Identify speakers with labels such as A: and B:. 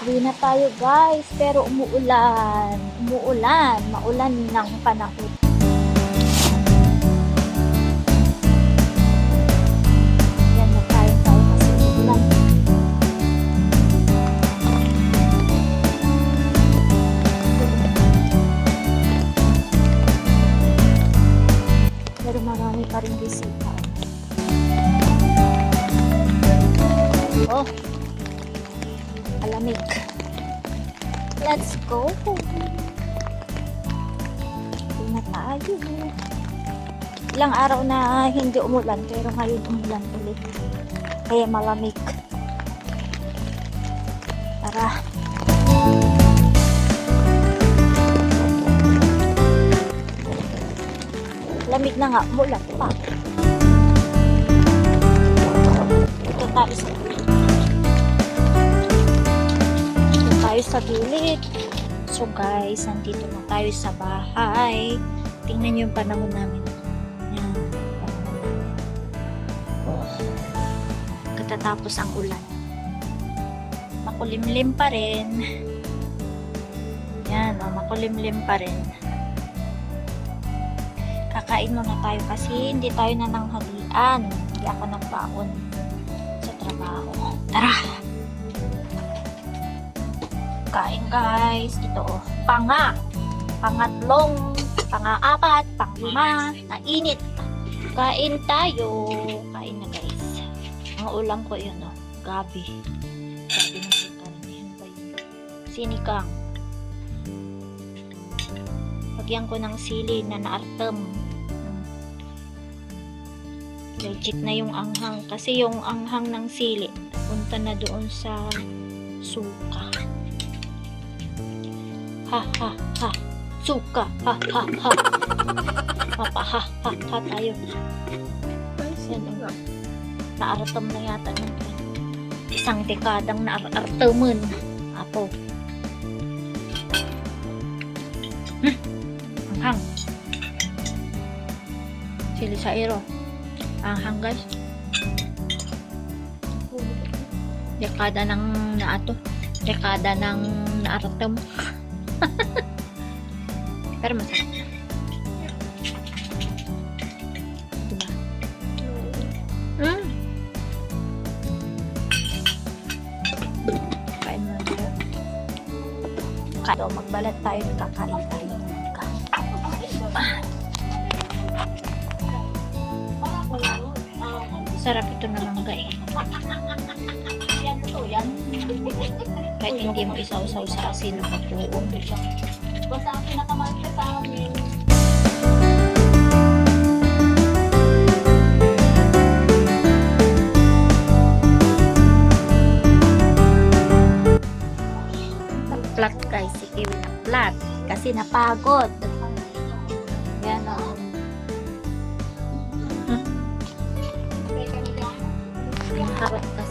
A: Uwi na tayo guys, pero umuulan. Umuulan, maulan ng panahon. Yan na tayo kasi umuulan. Pero marami pa rin bisita. Oh, alamig. Let's go. Uwi na tayo. Ilang araw na hindi umulan, pero ngayon umulan ulit. Kaya malamig. Tara. Lamig na nga, umulan pa. Ito tayo sa sa gilid. So guys, nandito na tayo sa bahay. Tingnan niyo yung panahon namin. Yan. Katatapos ang ulan. Makulimlim pa rin. Yan, makulimlim pa rin. Kakain muna tayo kasi hindi tayo nananghalian. Hindi ako nagbaon sa trabaho. Tara! Kain guys. Ito oh. Pangatlong, pang-apat, pang-lima, na init. Kain tayo. Kain na guys. Ang ulam ko yun oh. Gabi. Gabi na yung karamihan ba yun? Sinigang. Lagyan ko ng sili na naartem. Legit na yung anghang. Kasi yung anghang ng sili punta na doon sa suka. Ha ha ha. Suka. Ha ha ha. Papa ha ha ha tayo. Yan o. Naaratam na yata ng isang dekadang naarataman. Apo. Anghang. Sili sa ero. Anghang guys. Dekada ng naato. Dekada ng naaratam. Pero masarap na. Diba? Kain mo na tayo. Kaya magbalat tayo. Kakain tayo. Sarap ito na lang guys. Kahit hindi mo isaw-saw sa asin ng pagtuong. Basta ang pinakamahal sa amin. Nag-flat guys. Si Kiwi nag-flat. Kasi napagod. Yan o. Karot na